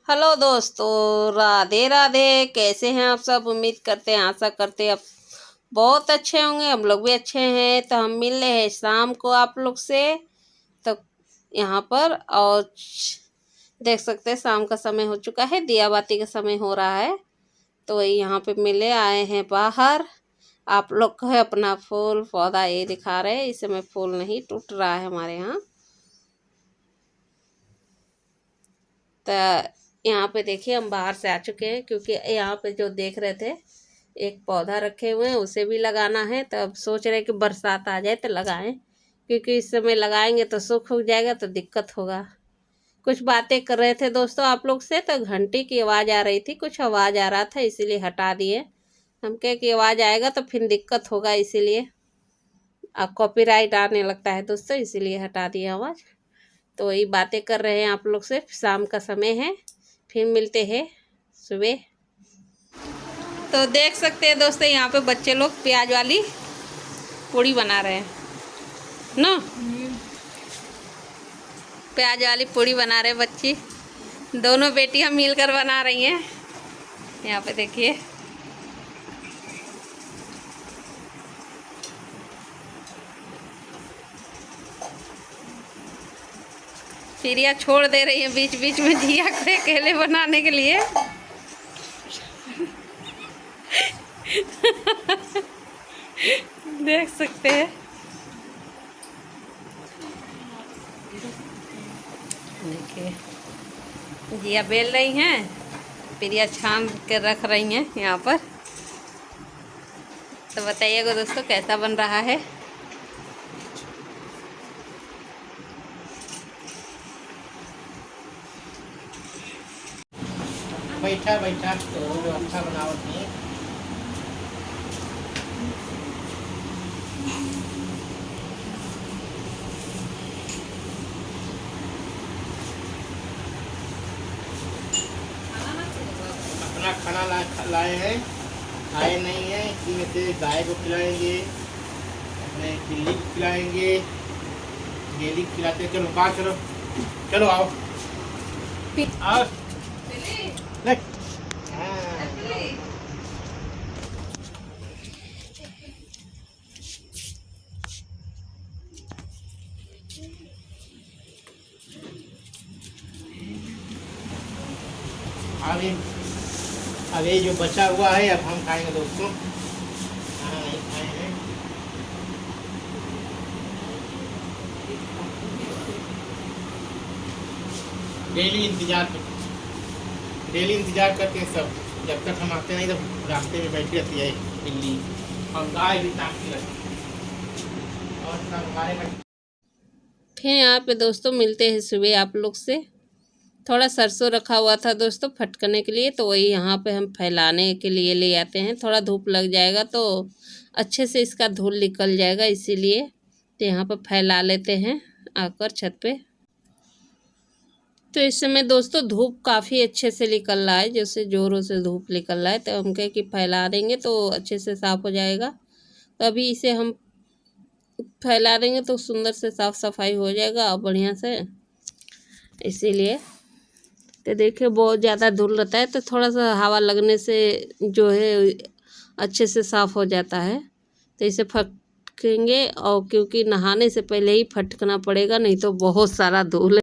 Hello दोस्तों, राधे राधे। कैसे हैं आप सब? उम्मीद करते हैं, आशा करते हैं आप बहुत अच्छे होंगे। हम लोग भी अच्छे हैं। तो हम मिल रहे हैं शाम को आप लोग से। तो यहाँ पर और देख सकते हैं शाम का समय हो चुका है, दिया बाती का समय हो रहा है। तो यहाँ पे मिले आए हैं बाहर। आप लोग को है अपना फूल पौधा ये दिखा रहे हैं। इस समय फूल नहीं टूट रहा है हमारे यहाँ। तो यहाँ पे देखिए हम बाहर से आ चुके हैं, क्योंकि यहाँ पे जो देख रहे थे एक पौधा रखे हुए हैं, उसे भी लगाना है। तो अब सोच रहे हैं कि बरसात आ जाए तो लगाएं, क्योंकि इस समय लगाएंगे तो सूख हो जाएगा तो दिक्कत होगा। कुछ बातें कर रहे थे दोस्तों आप लोग से, तो घंटी की आवाज़ आ रही थी, कुछ आवाज़ आ रहा था इसीलिए हटा दिए। हम कहे कि आवाज़ आएगा तो फिर दिक्कत होगा, इसीलिए कॉपीराइट आने लगता है दोस्तों, इसीलिए हटा दिए आवाज़। तो वही बातें कर रहे हैं आप लोग से। शाम का समय है, फिर मिलते हैं सुबह। तो देख सकते हैं दोस्तों, यहाँ पे बच्चे लोग प्याज वाली पूड़ी बना रहे हैं ना। प्याज वाली पूड़ी बना रहे बच्ची, दोनों बेटियां मिलकर बना रही हैं। यहाँ पे देखिए प्रिया छोड़ दे रही है बीच बीच में जिया को अकेले बनाने के लिए। देख सकते हैं देखिए जिया बेल रही हैं, प्रिया छान के रख रही हैं यहाँ पर। तो बताइएगा दोस्तों कैसा बन रहा है। बैठा बैठा तो अच्छा बनावट नहीं है। अपना खाना लाए हैं, खाए नहीं है, इसी में से गाय को खिलाएंगे, अपने बिल्ली को खिलाएंगे, डेली खिलाते। चलो कहाँ, चलो चलो आओ आओ ले। हाँ। अब ये जो बचा हुआ है अब हम खाएंगे दोस्तों। खाना नहीं खाए हैं। डेली इंतजार करते हैं सब। जब तक हम आते नहीं तब रास्ते में बैठी रहती है बिल्ली, और गाय भी ताकती रहती है, और सब हमारे। फिर यहाँ पे दोस्तों मिलते हैं सुबह आप लोग से। थोड़ा सरसों रखा हुआ था दोस्तों फटकने के लिए, तो वही यहाँ पे हम फैलाने के लिए ले आते हैं। थोड़ा धूप लग जाएगा तो अच्छे से इसका धूल निकल जाएगा, इसीलिए तो यहाँ पर फैला लेते हैं आकर छत पे। तो इस समय दोस्तों धूप काफ़ी अच्छे से निकल रहा है, जैसे ज़ोरों से धूप निकल रहा है। तो हम कहे कि फैला देंगे तो अच्छे से साफ़ हो जाएगा। तो अभी इसे हम फैला देंगे तो सुंदर से साफ़ सफाई हो जाएगा और बढ़िया से। इसीलिए तो देखिए बहुत ज़्यादा धूल रहता है, तो थोड़ा सा हवा लगने से जो है अच्छे से साफ़ हो जाता है। तो इसे फटकेंगे, और क्योंकि नहाने से पहले ही फटकना पड़ेगा, नहीं तो बहुत सारा धूल है।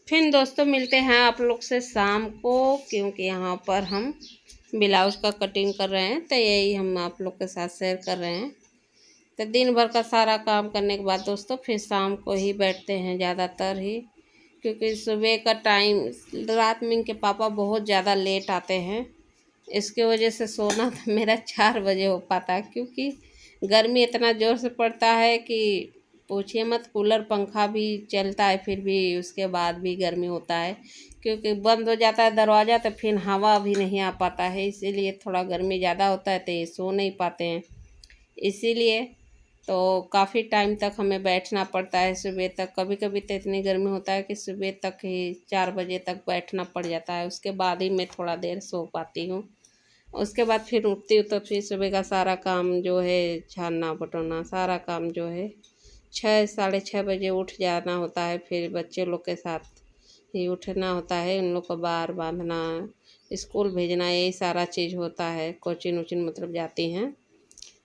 फिर दोस्तों मिलते हैं आप लोग से शाम को, क्योंकि यहाँ पर हम ब्लाउज का कटिंग कर रहे हैं। तो यही हम आप लोग के साथ शेयर कर रहे हैं। तो दिन भर का सारा काम करने के बाद दोस्तों फिर शाम को ही बैठते हैं ज़्यादातर ही, क्योंकि सुबह का टाइम रात में इनके पापा बहुत ज़्यादा लेट आते हैं। इसके वजह से सोना तो मेरा 4 बजे हो पाता है, क्योंकि गर्मी इतना ज़ोर से पड़ता है कि पूछिए मत। कूलर पंखा भी चलता है फिर भी उसके बाद भी गर्मी होता है, क्योंकि बंद हो जाता है दरवाज़ा तो फिर हवा भी नहीं आ पाता है। इसीलिए थोड़ा गर्मी ज़्यादा होता है तो ये सो नहीं पाते हैं। इसीलिए तो काफ़ी टाइम तक हमें बैठना पड़ता है सुबह तक। कभी कभी तो इतनी गर्मी होता है कि सुबह तक ही 4 बजे तक बैठना पड़ जाता है। उसके बाद ही मैं थोड़ा देर सो पाती हूँ। उसके बाद फिर उठती हूँ तो फिर सुबह का सारा काम जो है छानना बटोरना सारा काम जो है 6 साढ़े 6 बजे उठ जाना होता है। फिर बच्चे लोग के साथ ही उठना होता है, उन लोग को बाहर बांधना, स्कूल भेजना, यही सारा चीज़ होता है। कोचिंग वोचिंग मतलब जाती हैं,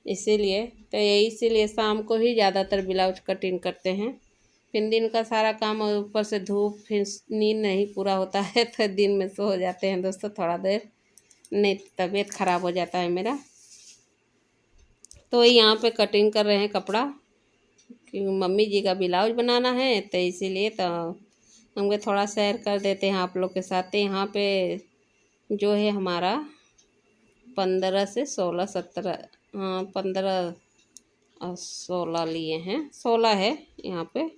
इसीलिए तो यही इसीलिए शाम को ही ज़्यादातर ब्लाउज कटिंग करते हैं। फिर दिन का सारा काम और ऊपर से धूप, फिर नींद नहीं पूरा होता है तो दिन में सो जाते हैं दोस्तों थोड़ा देर, नहीं तबीयत ख़राब हो जाता है मेरा। तो यहाँ पे कटिंग कर रहे हैं कपड़ा, क्योंकि मम्मी जी का ब्लाउज बनाना है, तो इसीलिए तो हमको थोड़ा शेयर कर देते हैं आप लोग के साथ। तो यहाँ पे जो है हमारा 15 से 16 17, हाँ 15 और 16 लिए हैं, 16 है यहाँ पे,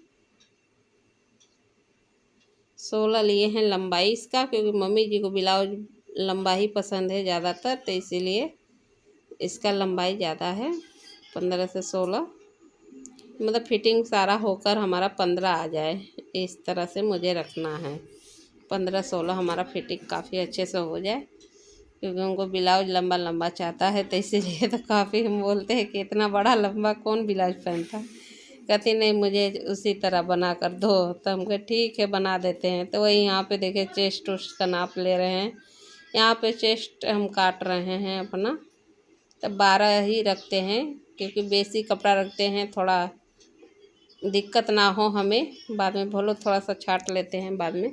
16 लिए हैं लंबाई इसका, क्योंकि मम्मी जी को ब्लाउज लंबा ही पसंद है ज़्यादातर, तो इसीलिए इसका लंबाई ज़्यादा है। 15 से 16 मतलब फिटिंग सारा होकर हमारा 15 आ जाए, इस तरह से मुझे रखना है। 15-16 हमारा फिटिंग काफ़ी अच्छे से हो जाए, क्योंकि उनको ब्लाउज लंबा लंबा चाहता है, तो इसीलिए तो काफ़ी हम बोलते हैं कि इतना बड़ा लंबा कौन ब्लाउज पहनता। कहती नहीं मुझे उसी तरह बना कर दो, तो हम कहे ठीक है बना देते हैं। तो वही यहाँ पे देखे चेस्ट उस्ट का नाप ले रहे हैं। यहाँ पे चेस्ट हम काट रहे हैं अपना, तो 12 ही रखते हैं, क्योंकि बेसी कपड़ा रखते हैं, थोड़ा दिक्कत ना हो हमें, बाद में बोलो थोड़ा सा छाट लेते हैं बाद में,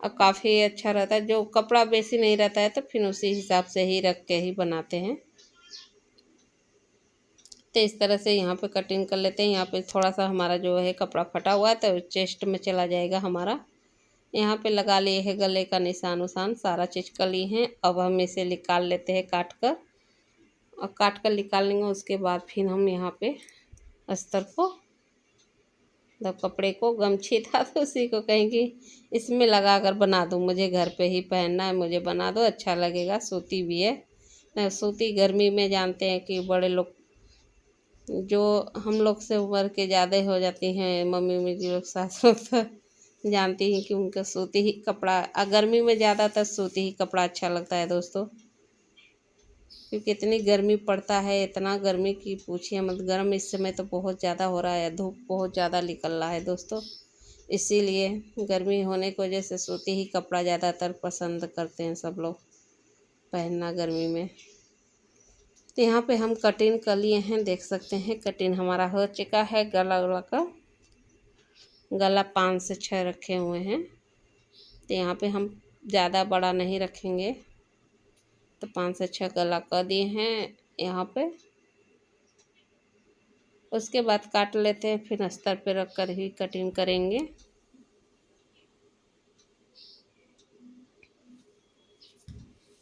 और काफ़ी अच्छा रहता है। जो कपड़ा बेसी नहीं रहता है तो फिर उसी हिसाब से ही रख के ही बनाते हैं। तो इस तरह से यहाँ पे कटिंग कर लेते हैं। यहाँ पे थोड़ा सा हमारा जो है कपड़ा फटा हुआ है, तो चेस्ट में चला जाएगा हमारा। यहाँ पे लगा लिए है गले का निशान उशान, सारा चीज़ कर लिए हैं। अब हम इसे निकाल लेते हैं काट कर, और काट कर निकाल लेंगे। उसके बाद फिर हम यहाँ पे अस्तर को, मतलब कपड़े को, गमछी था तो उसी को कहेंगे इसमें लगा कर बना दूँ, मुझे घर पे ही पहनना है, मुझे बना दो, अच्छा लगेगा। सूती भी है, सूती गर्मी में जानते हैं कि बड़े लोग जो हम लोग से उम्र के ज़्यादा हो जाती हैं, मम्मी मेरी लोग, सास लोग, तो जानती हैं कि उनका सूती ही कपड़ा, गर्मी में ज़्यादातर सूती ही कपड़ा अच्छा लगता है दोस्तों, क्योंकि इतनी गर्मी पड़ता है, इतना गर्मी की पूछिए मत। गर्म इस समय तो बहुत ज़्यादा हो रहा है, धूप बहुत ज़्यादा निकल रहा है दोस्तों, इसीलिए गर्मी होने की वजह से सूती ही कपड़ा ज़्यादातर पसंद करते हैं सब लोग पहनना गर्मी में। तो यहाँ पे हम कटिंग कर लिए हैं, देख सकते हैं कटिंग हमारा हो चुका है। गला का गला 5 से 6 रखे हुए हैं, तो यहाँ पे हम ज़्यादा बड़ा नहीं रखेंगे, तो 5 से 6 गला कर दिए हैं यहाँ पे। उसके बाद काट लेते हैं, फिर अस्तर पे रख कर ही कटिंग करेंगे।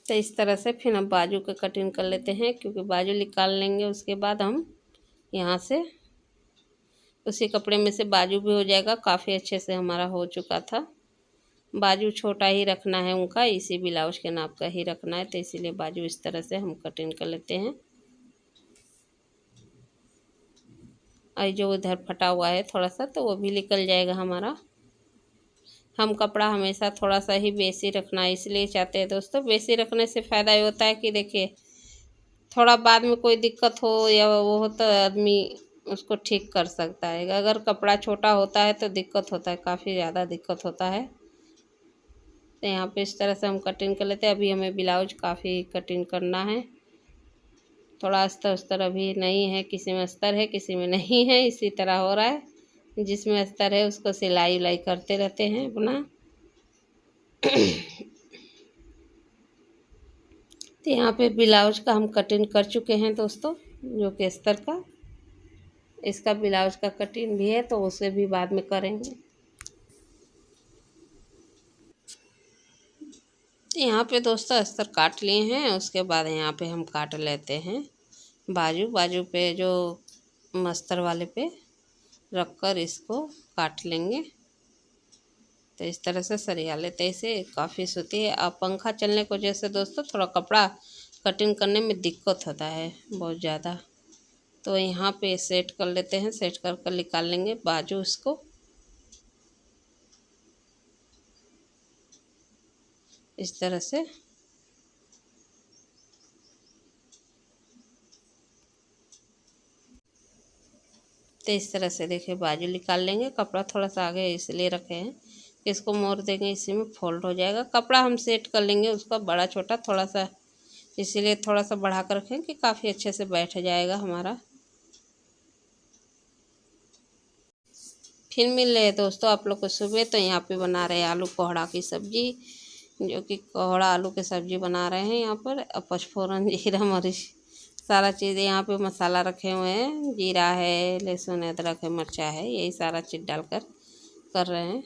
तो इस तरह से फिर हम बाजू का कटिंग कर लेते हैं, क्योंकि बाजू निकाल लेंगे उसके बाद हम यहाँ से उसी कपड़े में से बाजू भी हो जाएगा। काफ़ी अच्छे से हमारा हो चुका था। बाजू छोटा ही रखना है उनका, इसी ब्लाउज के नाप का ही रखना है, तो इसीलिए बाजू इस तरह से हम कटिंग कर लेते हैं। और जो इधर फटा हुआ है थोड़ा सा, तो वो भी निकल जाएगा हमारा। हम कपड़ा हमेशा थोड़ा सा ही बेसी रखना इसलिए चाहते हैं दोस्तों, बेसी रखने से फ़ायदा ये होता है कि देखिए थोड़ा बाद में कोई दिक्कत हो या वो हो तो आदमी उसको ठीक कर सकता है। अगर कपड़ा छोटा होता है तो दिक्कत होता है, काफ़ी ज़्यादा दिक्कत होता है। तो यहाँ पे इस तरह से हम कटिंग कर लेते हैं। अभी हमें ब्लाउज काफ़ी कटिंग करना है, थोड़ा अस्तर अस्तर अभी नहीं है, किसी में अस्तर है किसी में नहीं है, इसी तरह हो रहा है। जिसमें अस्तर है उसको सिलाई उलाई करते रहते हैं अपना। तो यहाँ पे ब्लाउज का हम कटिंग कर चुके हैं दोस्तों, जो कि अस्तर का, इसका ब्लाउज का कटिंग भी है, तो उसे भी बाद में करेंगे। तो यहाँ पे दोस्तों अस्तर काट लिए हैं, उसके बाद यहाँ पे हम काट लेते हैं बाजू। बाजू पे जो मस्तर वाले पे रख कर इसको काट लेंगे। तो इस तरह से सरिया लेते, इसे काफ़ी सूती है। अब पंखा चलने की वजह से दोस्तों थोड़ा कपड़ा कटिंग करने में दिक्कत होता है बहुत ज़्यादा। तो यहाँ पे सेट कर लेते हैं, सेट कर कर निकाल लेंगे बाजू इसको इस तरह से। तो इस तरह से देखिए बाजू निकाल लेंगे। कपड़ा थोड़ा सा आगे इसलिए रखे हैं इसको मोड़ देंगे, इसी में फोल्ड हो जाएगा। कपड़ा हम सेट कर लेंगे उसका बड़ा छोटा थोड़ा सा, इसीलिए थोड़ा सा बढ़ा कर रखें कि काफ़ी अच्छे से बैठ जाएगा हमारा। फिर मिल रहे हैं दोस्तों आप लोग को सुबह। तो यहाँ पे बना रहे हैं आलू कोहड़ा की सब्जी, जो कि कोहड़ा आलू की सब्जी बना रहे हैं यहाँ पर। पचफोरन, जीरा, मरीच सारा चीज़ यहाँ पे मसाला रखे हुए हैं, जीरा है, लहसुन, अदरक है, मिर्चा है, यही सारा चीज़ डालकर कर रहे हैं।